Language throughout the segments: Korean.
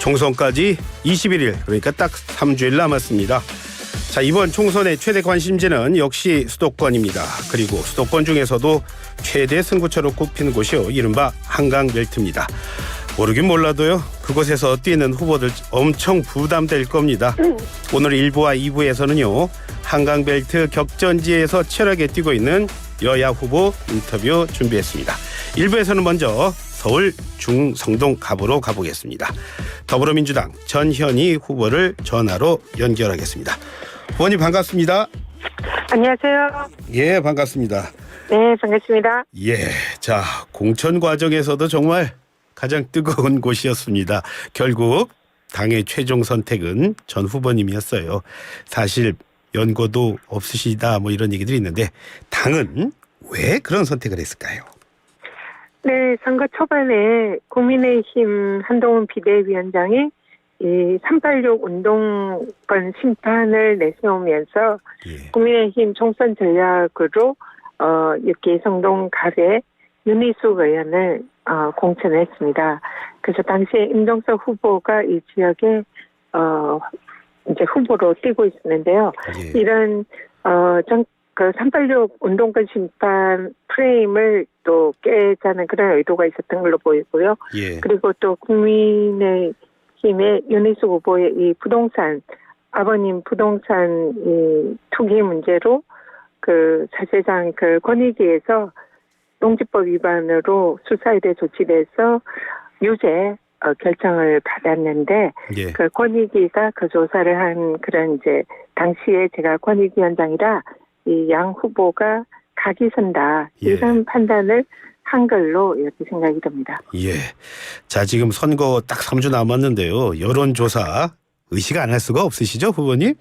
총선까지 21일, 그러니까 딱 3주일 남았습니다. 자, 이번 총선의 최대 관심지는 역시 수도권입니다. 그리고 수도권 중에서도 최대 승부처로 꼽히는 곳이요, 이른바 한강벨트입니다. 모르긴 몰라도요, 그곳에서 뛰는 후보들 엄청 부담될 겁니다. 오늘 1부와 2부에서는요, 한강벨트 격전지에서 치열하게 뛰고 있는 여야 후보 인터뷰 준비했습니다. 1부에서는 먼저 서울 중성동 갑으로 가보겠습니다. 더불어민주당 전현희 후보를 전화로 연결하겠습니다. 후보님 반갑습니다. 안녕하세요. 예, 반갑습니다. 네, 반갑습니다. 예, 자, 공천 과정에서도 정말 가장 뜨거운 곳이었습니다. 결국 당의 최종 선택은 전 후보님이었어요. 사실 연고도 없으시다 뭐 이런 얘기들이 있는데 당은 왜 그런 선택을 했을까요? 네, 선거 초반에 국민의힘 한동훈 비대위원장이 이 386 운동권 심판을 내세우면서 국민의힘 총선 전략으로 이렇게 성동 갑에 윤희숙 의원을 공천했습니다. 그래서 당시에 임종석 후보가 이 지역에 이제 후보로 뛰고 있었는데요. 이런 그 386 운동권 심판 프레임을 또 깨자는 그런 의도가 있었던 걸로 보이고요. 그리고 또 국민의힘의 윤희숙 후보의 이 부동산, 아버님 부동산 이 투기 문제로 그 사실상 그 권익위에서 농지법 위반으로 수사에 대해 조치돼서 유죄 결정을 받았는데 그 권익위가 그 조사를 한 그런 이제 당시에 제가 권익위원장이라 이 양 후보가 각이 선다 이런 판단을 한 걸로 이렇게 생각이 듭니다. 예. 자, 지금 선거 딱 3주 남았는데요. 여론조사 의식 안 할 수가 없으시죠, 후보님?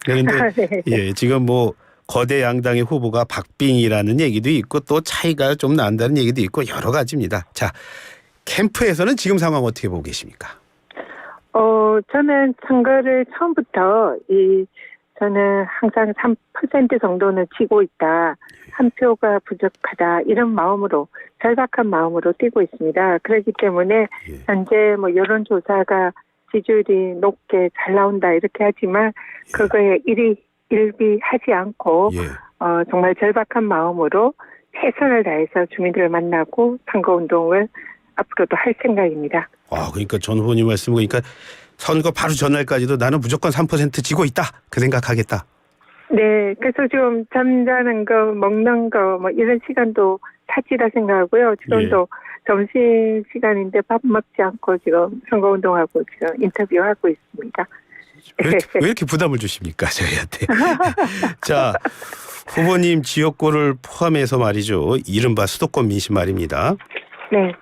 그런데 네. 예, 지금 뭐 거대 양당의 후보가 박빙이라는 얘기도 있고 또 차이가 좀 난다는 얘기도 있고 여러 가지입니다. 자, 캠프에서는 지금 상황 어떻게 보고 계십니까? 저는 선거를 처음부터 저는 항상 3% 정도는 치고 있다. 한 표가 부족하다. 이런 마음으로, 절박한 마음으로 뛰고 있습니다. 그렇기 때문에 현재 뭐 여론조사가 지지율이 높게 잘 나온다 이렇게 하지만 그거에 일비하지 않고 정말 절박한 마음으로 최선을 다해서 주민들을 만나고 선거운동을 앞으로도 할 생각입니다. 그러니까 전 후보님 말씀 보니까 선거 바로 전날까지도 나는 무조건 3% 지고 있다. 그 생각하겠다. 네. 그래서 좀 잠자는 거, 먹는 거, 뭐 이런 시간도 사치라 생각하고요. 지금도 점심시간인데 밥 먹지 않고 지금 선거운동하고 지금 인터뷰하고 있습니다. 왜 이렇게 부담을 주십니까, 저희한테? 자, 후보님 지역구를 포함해서 말이죠. 이른바 수도권 민심 말입니다. 네.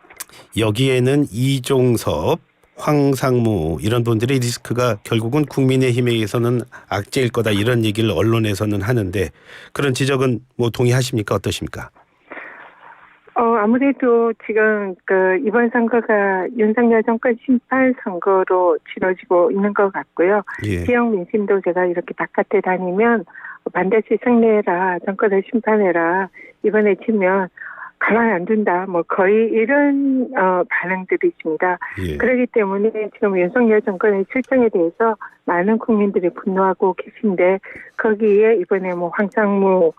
여기에는 이종섭, 황상무 이런 분들의 리스크가 결국은 국민의힘에게서는 악재일 거다 이런 얘기를 언론에서는 하는데 그런 지적은 뭐 동의하십니까? 어떠십니까? 아무래도 지금 이번 선거가 윤석열 정권 심판 선거로 치러지고 있는 것 같고요. 지역 민심도 제가 이렇게 바깥에 다니면 반드시 승리해라, 정권을 심판해라, 이번에 치면 가만 안 둔다. 뭐 거의 이런 반응들이 있습니다. 그렇기 때문에 지금 윤석열 정권의 실정에 대해서 많은 국민들이 분노하고 계신데 거기에 이번에 뭐 황상무,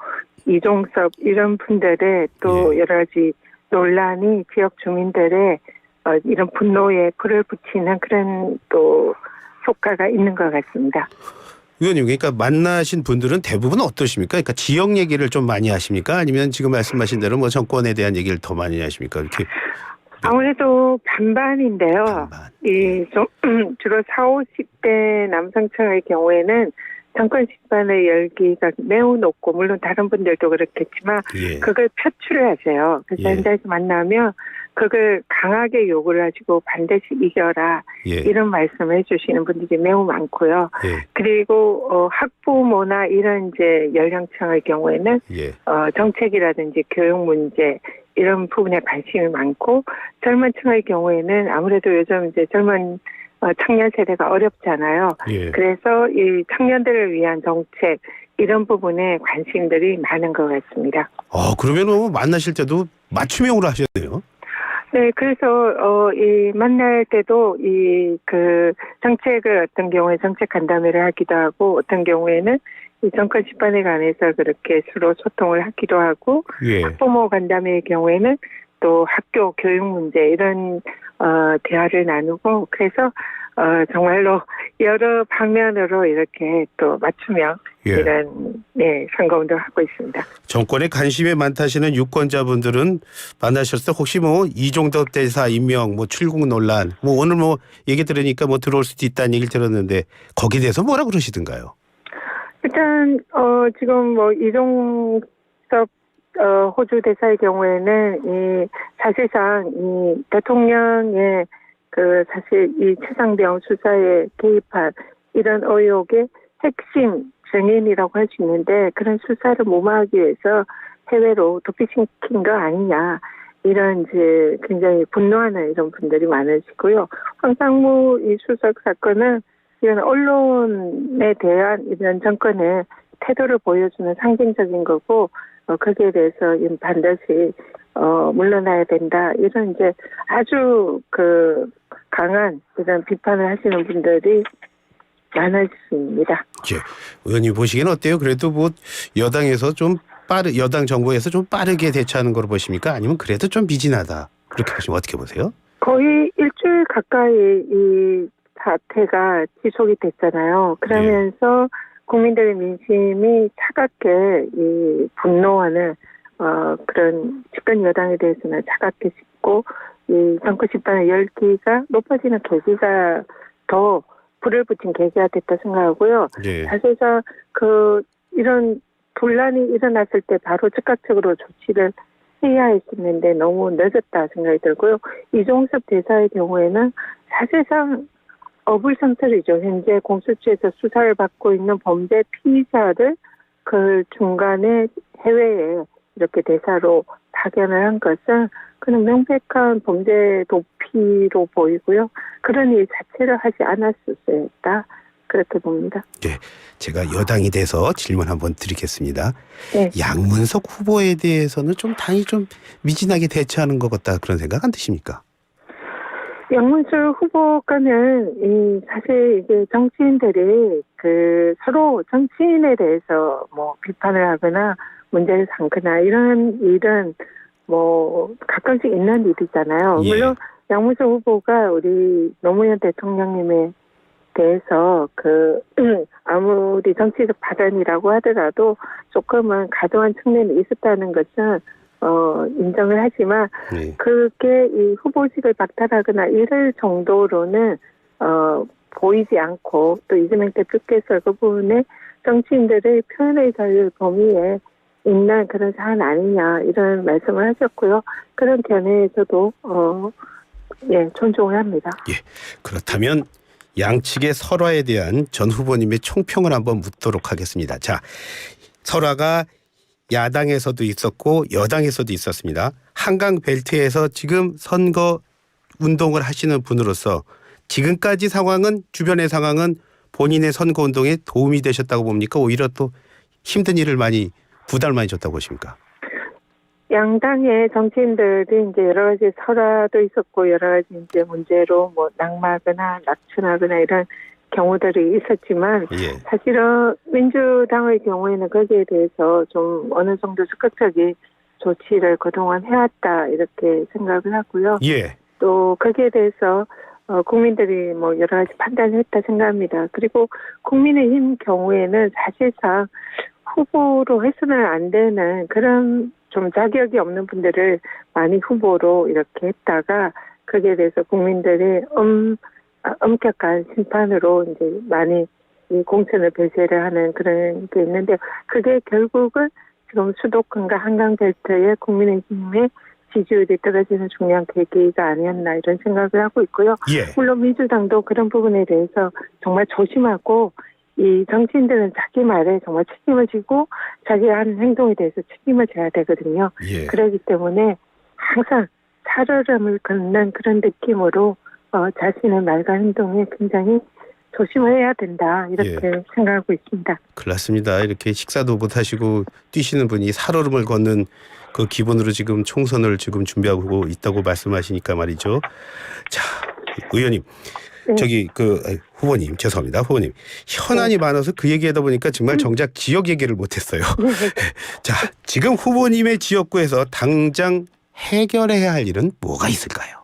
이종섭 이런 분들의 또 여러 가지 논란이 지역 주민들의 이런 분노에 불을 붙이는 그런 또 효과가 있는 것 같습니다. 의원님, 그러니까 만나신 분들은 대부분 어떠십니까? 그러니까 지역 얘기를 좀 많이 하십니까? 아니면 지금 말씀하신 대로 뭐 정권에 대한 얘기를 더 많이 하십니까? 이렇게 아무래도 반반인데요. 반반. 주로 40, 50대 남성층의 경우에는 정권 심판의 열기가 매우 높고 물론 다른 분들도 그렇겠지만 그걸 표출을 하세요. 그래서 현장에서 만나면 그걸 강하게 요구를 하시고 반드시 이겨라 이런 말씀을 해주시는 분들이 매우 많고요. 그리고 학부모나 이런 이제 연령층의 경우에는 정책이라든지 교육 문제 이런 부분에 관심이 많고 젊은 층의 경우에는 아무래도 요즘 이제 젊은 청년 세대가 어렵잖아요. 그래서 이 청년들을 위한 정책 이런 부분에 관심들이 많은 것 같습니다. 그러면 만나실 때도 맞춤형으로 하셨네요. 네, 그래서 이 만날 때도 이 그 정책을 어떤 경우에 정책 간담회를 하기도 하고 어떤 경우에는 이 정권 집안에 관해서 그렇게 서로 소통을 하기도 하고 예. 학부모 간담회의 경우에는 또 학교 교육 문제 이런 대화를 나누고 그래서 정말로 여러 방면으로 이렇게 또 맞추며 예. 이런 선거운동을 하고 있습니다. 정권에 관심이 많다시는 유권자분들은 만나셨을 때 혹시 뭐 이종덕 대사 임명, 뭐 출국 논란, 뭐 오늘 뭐 얘기 들으니까 뭐 들어올 수도 있다는 얘기를 들었는데 거기에 대해서 뭐라 그러시던가요? 일단 지금 뭐 이종섭 호주 대사의 경우에는 이 사실상 이 대통령의 그 사실 이 최상병 수사에 개입한 이런 의혹의 핵심 증인이라고 할 수 있는데 그런 수사를 무마하기 위해서 해외로 도피시킨 거 아니냐 이런 이제 굉장히 분노하는 이런 분들이 많으시고요. 황상무 이 수석 사건은 이런 언론에 대한 이런 정권의 태도를 보여주는 상징적인 거고 거기에 대해서 반드시 물러나야 된다 이런 이제 아주 그 강한 이런 비판을 하시는 분들이 많으십니다. 예. 의원님 보시기에는 어때요? 그래도 뭐 여당에서 좀 여당 정부에서 좀 빠르게 대처하는 걸로 보십니까? 아니면 그래도 좀 미진하다 그렇게 보시면 어떻게 보세요? 거의 일주일 가까이 이 사태가 지속이 됐잖아요. 그러면서 국민들의 민심이 차갑게 이 분노하는 그런 집권 여당에 대해서는 차갑게 식고 이 정권 집단의 열기가 높아지는 계기가 더 불을 붙인 계기가 됐다 생각하고요. 예. 사실상 이런 분란이 일어났을 때 바로 즉각적으로 조치를 해야 했었는데 너무 늦었다 생각이 들고요. 이종섭 대사의 경우에는 사실상 어불성설이죠. 현재 공수처에서 수사를 받고 있는 범죄 피의자를 그 중간에 해외에 이렇게 대사로 파견을 한 것은 그는 명백한 범죄 도피로 보이고요. 그런 일 자체를 하지 않았었어야 했다. 그렇게 봅니다. 네, 제가 여당이 돼서 질문 한번 드리겠습니다. 네. 양문석 후보에 대해서는 좀 당이 좀 미진하게 대처하는 것 같다 그런 생각 안 드십니까? 양문석 후보가는 사실 이제 정치인들이 서로 정치인에 대해서 뭐 비판을 하거나 문제를 삼거나 이런 일은 뭐 가끔씩 있는 일이잖아요. 예. 물론 양문석 후보가 우리 노무현 대통령님에 대해서 아무리 정치적 발언이라고 하더라도 조금은 과도한 측면이 있었다는 것은 인정을 하지만 그게 이 후보직을 박탈하거나 이럴 정도로는 보이지 않고 또 이재명 대표께서 그 부분에 정치인들의 표현의 자유 범위에 있는 그런 사안 아니냐 이런 말씀을 하셨고요. 그런 견해에서도 존중을 합니다. 예, 그렇다면 양측의 설화에 대한 전 후보님의 총평을 한번 묻도록 하겠습니다. 자, 설화가 야당에서도 있었고 여당에서도 있었습니다. 한강 벨트에서 지금 선거 운동을 하시는 분으로서 지금까지 상황은 주변의 상황은 본인의 선거 운동에 도움이 되셨다고 봅니까? 오히려 또 힘든 일을 부담을 많이 줬다고 보십니까? 양당의 정치인들이 이제 여러 가지 설화도 있었고 여러 가지 이제 문제로 뭐 낙마하거나 낙천하거나 이런 경우들이 있었지만 사실은 민주당의 경우에는 거기에 대해서 좀 어느 정도 적극적인 조치를 그동안 해왔다 이렇게 생각을 하고요. 또 거기에 대해서 국민들이 뭐 여러 가지 판단을 했다 생각합니다. 그리고 국민의힘 경우에는 사실상 후보로 해서는 안 되는 그런 좀 자격이 없는 분들을 많이 후보로 이렇게 했다가 거기에 대해서 국민들이 엄격한 심판으로 이제 많이 이 공천을 배제를 하는 그런 게 있는데 그게 결국은 지금 수도권과 한강벨트의 국민의힘의 지지율이 떨어지는 중요한 계기가 아니었나 이런 생각을 하고 있고요. 물론 민주당도 그런 부분에 대해서 정말 조심하고 이 정치인들은 자기 말에 정말 책임을 지고 자기가 하는 행동에 대해서 책임을 져야 되거든요. 그렇기 때문에 항상 살얼음을 걷는 그런 느낌으로 자신의 말과 행동에 굉장히 조심을 해야 된다 이렇게 생각하고 있습니다. 그렇습니다. 이렇게 식사도 못하시고 뛰시는 분이 살얼음을 걷는 그 기분으로 지금 총선을 지금 준비하고 있다고 말씀하시니까 말이죠. 자, 의원님. 저기 후보님 죄송합니다. 후보님 현안이 많아서 그 얘기하다 보니까 정말 정작 지역 얘기를 못했어요. 자, 지금 후보님의 지역구에서 당장 해결해야 할 일은 뭐가 있을까요?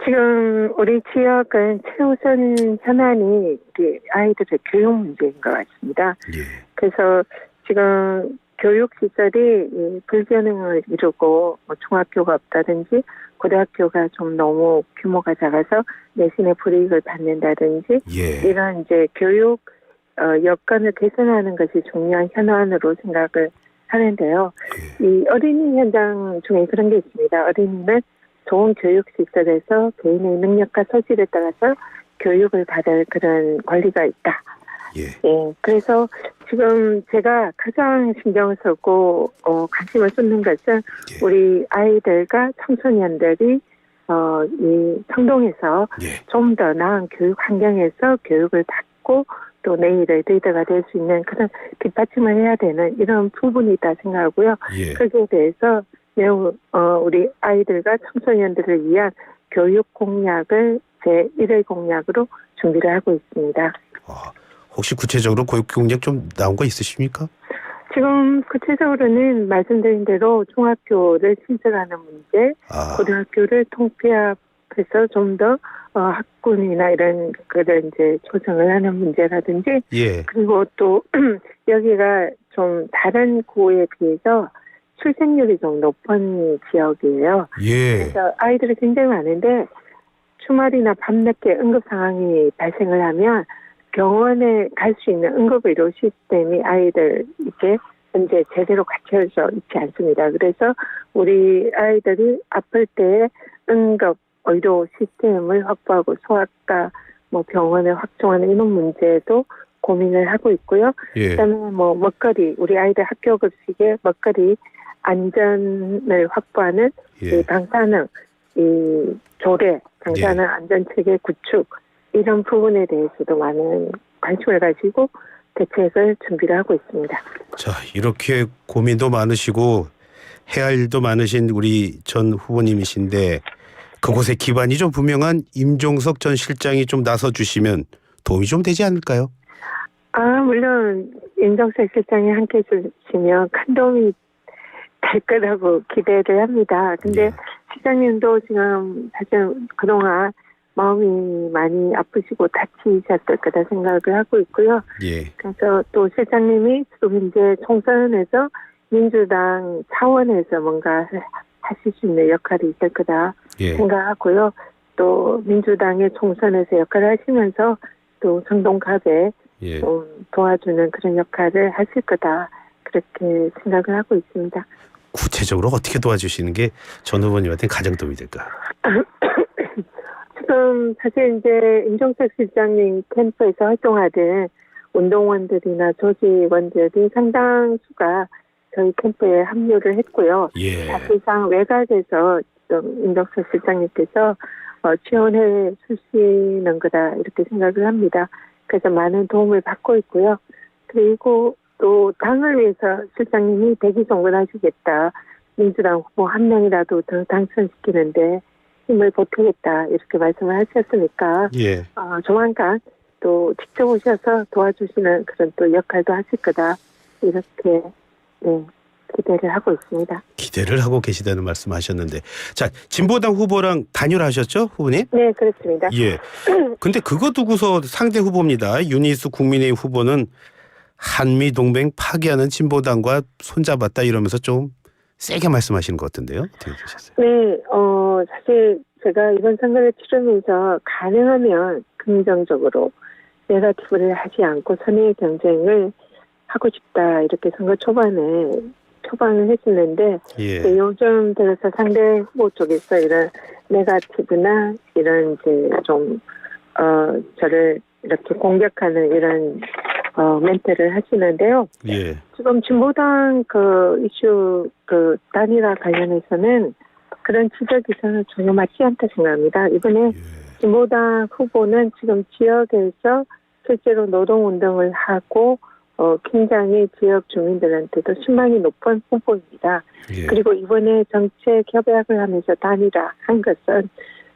지금 우리 지역은 최우선 현안이 우리 아이들의 교육 문제인 것 같습니다. 예. 그래서 지금 교육시설이 불균형을 이루고 중학교가 없다든지 고등학교가 좀 너무 규모가 작아서 내신의 불이익을 받는다든지 예. 이런 이제 교육 여건을 개선하는 것이 중요한 현안으로 생각을 하는데요. 예. 이 어린이 현장 중에 그런 게 있습니다. 어린이는 좋은 교육시설에서 개인의 능력과 소질에 따라서 교육을 받을 그런 권리가 있다. 예. 예, 그래서 지금 제가 가장 신경을 쓰고 관심을 쏟는 것은 예. 우리 아이들과 청소년들이 이 성동에서 예. 좀 더 나은 교육 환경에서 교육을 받고 또 내일의 리더가 될 수 있는 그런 뒷받침을 해야 되는 이런 부분이 있다 생각하고요. 예. 거기에 대해서 매우 우리 아이들과 청소년들을 위한 교육 공약을 제1회 공약으로 준비를 하고 있습니다. 혹시 구체적으로 교육 공약 좀 나온 거 있으십니까? 지금 구체적으로는 말씀드린 대로 중학교를 신설하는 문제, 고등학교를 통폐합해서 좀 더 학군이나 이런 거를 이제 조성을 하는 문제라든지, 예. 그리고 또 여기가 좀 다른 구에 비해서 출생률이 좀 높은 지역이에요. 예. 그래서 아이들이 굉장히 많은데 주말이나 밤늦게 응급 상황이 발생을 하면 병원에 갈 수 있는 응급의료 시스템이 아이들에게 현재 제대로 갖춰져 있지 않습니다. 그래서 우리 아이들이 아플 때 응급의료 시스템을 확보하고 소아과 병원을 확충하는 이런 문제도 고민을 하고 있고요. 예. 그다음에 먹거리, 우리 아이들 학교 급식에 먹거리 안전을 확보하는 예. 이 방사능, 이 조례, 방사능 예. 안전체계 구축 이런 부분에 대해서도 많은 관심을 가지고 대책을 준비를 하고 있습니다. 자, 이렇게 고민도 많으시고 해야 할 일도 많으신 우리 전 후보님이신데 그곳에 기반이 좀 분명한 임종석 전 실장이 좀 나서 주시면 도움이 좀 되지 않을까요? 물론 임종석 실장이 함께해 주시면 큰 도움이 될 거라고 기대를 합니다. 근데 예. 시장님도 지금 사실 그동안 마음이 많이 아프시고 다치셨을 거다 생각을 하고 있고요. 예. 그래서 또 실장님이 또 이제 총선에서 민주당 차원에서 뭔가 하실 수 있는 역할이 있을 거다 예. 생각하고요. 또 민주당의 총선에서 역할을 하시면서 또 성동갑에 예. 좀 도와주는 그런 역할을 하실 거다 그렇게 생각을 하고 있습니다. 구체적으로 어떻게 도와주시는 게 전 후보님한테 가장 도움이 될까? 지금 사실 이제 임종석 실장님 캠프에서 활동하는 운동원들이나 조직원들이 상당수가 저희 캠프에 합류를 했고요. 예. 사실상 외곽에서 임종석 실장님께서 지원해 주시는 거다 이렇게 생각을 합니다. 그래서 많은 도움을 받고 있고요. 그리고 또 당을 위해서 실장님이 대기송근하시겠다. 민주당 후보 한 명이라도 더 당선시키는데 힘을 보태겠다 이렇게 말씀을 하셨으니까 예. 조만간 또 직접 오셔서 도와주시는 그런 또 역할도 하실 거다 이렇게 기대를 하고 있습니다. 기대를 하고 계시다는 말씀하셨는데, 자 진보당 후보랑 단일화하셨죠, 후보님? 네, 그렇습니다. 예. 근데 그거 두고서 상대 후보입니다. 윤희수 국민의힘 후보는 한미 동맹 파기하는 진보당과 손잡았다 이러면서 좀 세게 말씀하시는 것 같은데요. 어떻게 보셨어요? 네, 사실 제가 이번 선거를 치르면서 가능하면 긍정적으로 네거티브를 하지 않고 선의의 경쟁을 하고 싶다 이렇게 선거 초반을 했었는데 예. 요즘 들어서 상대 후보 쪽에서 이런 네거티브나 이런 이제 좀 저를 이렇게 공격하는 이런 멘트를 하시는데요. 예. 지금 진보당 이슈 단일화 관련해서는 그런 지적이 저는 전혀 맞지 않다 생각합니다. 이번에 진보당 후보는 지금 지역에서 실제로 노동운동을 하고 굉장히 지역 주민들한테도 신망이 높은 후보입니다. 예. 그리고 이번에 정책 협약을 하면서 단일화한 것은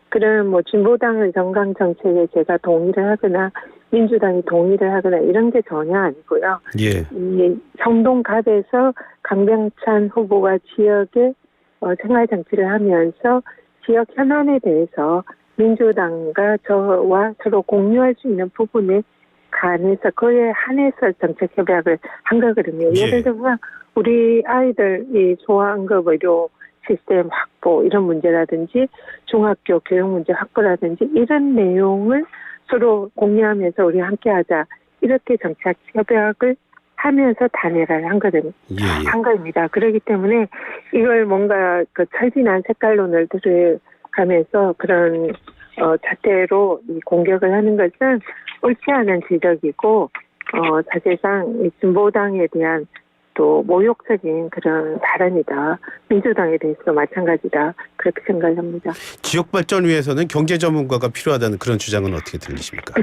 그런 뭐 진보당의 정강 정책에 제가 동의를 하거나 민주당이 동의를 하거나 이런 게 전혀 아니고요. 예. 이 성동갑에서 강병찬 후보가 지역에 생활 정치를 하면서 지역 현안에 대해서 민주당과 저와 서로 공유할 수 있는 부분에 관해서 그에 한해서 정책 협약을 한 거거든요. 예. 예를 들면 우리 아이들이 소아응급 의료 시스템 확보 이런 문제라든지 중학교 교육 문제 확보라든지 이런 내용을 서로 공유하면서 우리 함께하자 이렇게 정책 협약을 하면서 단일화를 한 거거든요. 예. 한 거입니다. 그렇기 때문에 이걸 뭔가 그 철진한 색깔론을 들어가면서 그런 잣대로 이 공격을 하는 것은 옳지 않은 지적이고 사실상 이 진보당에 대한 또 모욕적인 그런 발언이다. 민주당에 대해서도 마찬가지다. 그렇게 생각을 합니다. 지역 발전 위해서는 경제 전문가가 필요하다는 그런 주장은 어떻게 들리십니까?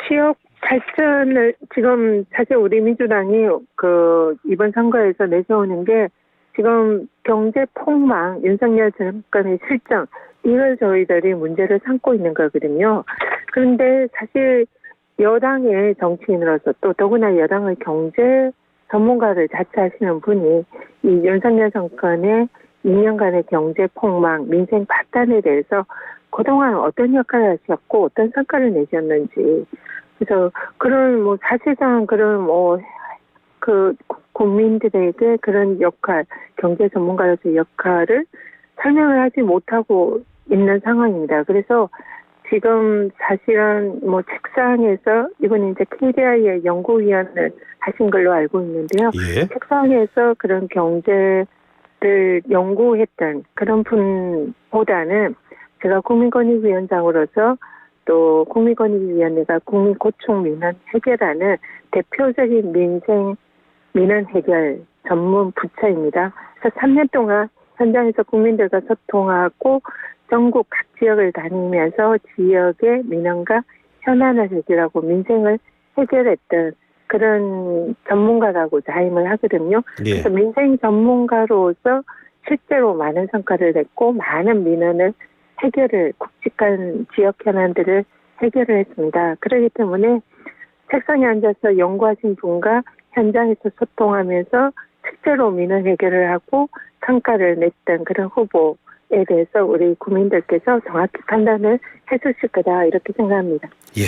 지역 발전을 지금 사실 우리 민주당이 그 이번 선거에서 내세우는 게 지금 경제 폭망, 윤석열 정권의 실정 이걸 저희들이 문제를 삼고 있는 거거든요. 그런데 사실 여당의 정치인으로서 또 더구나 여당의 경제 전문가를 자처하시는 분이 이 윤석열 정권의 2년간의 경제 폭망, 민생 파탄에 대해서 그동안 어떤 역할을 하셨고 어떤 성과를 내셨는지 그래서 그런 뭐 사실상 그런 그 국민들에게 그런 역할, 경제 전문가로서의 역할을 설명을 하지 못하고 있는 상황입니다. 그래서 지금 사실은 뭐 책상에서 이건 이제 KDI의 연구위원을 하신 걸로 알고 있는데요. 예. 책상에서 그런 경제를 연구했던 그런 분보다는 제가 국민권익위원장으로서 또 국민권익위원회가 국민고충민원 해결하는 대표적인 민원 해결 전문 부처입니다. 그래서 3년 동안 현장에서 국민들과 소통하고 전국 각 지역을 다니면서 지역의 민원과 현안을 해결하고 민생을 해결했던 그런 전문가라고 자임을 하거든요. 예. 그래서 민생 전문가로서 실제로 많은 성과를 냈고 많은 민원을 굵직한 지역 현안들을 해결을 했습니다. 그렇기 때문에 책상에 앉아서 연구하신 분과 현장에서 소통하면서 실제로 민원 해결을 하고 성과를 냈던 그런 후보에 대해서 우리 국민들께서 정확히 판단을 해주실 거다 이렇게 생각합니다. 예.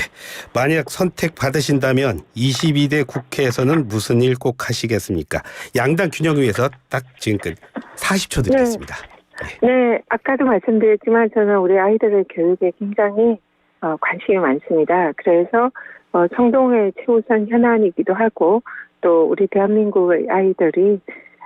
만약 선택받으신다면 22대 국회에서는 무슨 일 꼭 하시겠습니까? 양당 균형 위해서 딱 지금까지 40초 드리겠습니다. 네, 아까도 말씀드렸지만 저는 우리 아이들의 교육에 굉장히 관심이 많습니다. 그래서 청동의 최우선 현안이기도 하고 또 우리 대한민국의 아이들이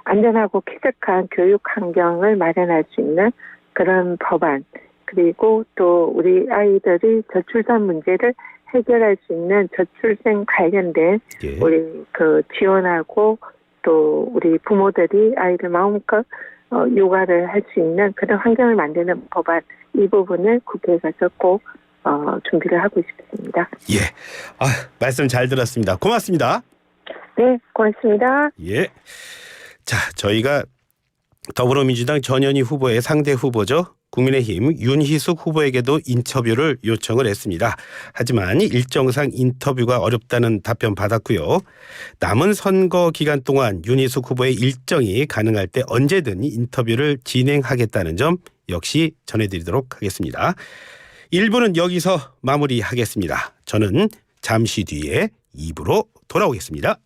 안전하고 쾌적한 교육 환경을 마련할 수 있는 그런 법안 그리고 또 우리 아이들이 저출산 문제를 해결할 수 있는 저출생 관련된 예. 우리 그 지원하고 또 우리 부모들이 아이들 마음껏 육아를 할 수 있는 그런 환경을 만드는 법안 이 부분을 국회에 가서 꼭 준비를 하고 싶습니다. 예. 말씀 잘 들었습니다. 고맙습니다. 네, 고맙습니다. 예. 자, 저희가 더불어민주당 전현희 후보의 상대 후보죠. 국민의힘 윤희숙 후보에게도 인터뷰를 요청을 했습니다. 하지만 일정상 인터뷰가 어렵다는 답변 받았고요. 남은 선거 기간 동안 윤희숙 후보의 일정이 가능할 때 언제든 인터뷰를 진행하겠다는 점 역시 전해드리도록 하겠습니다. 1부는 여기서 마무리하겠습니다. 저는 잠시 뒤에 2부로 돌아오겠습니다.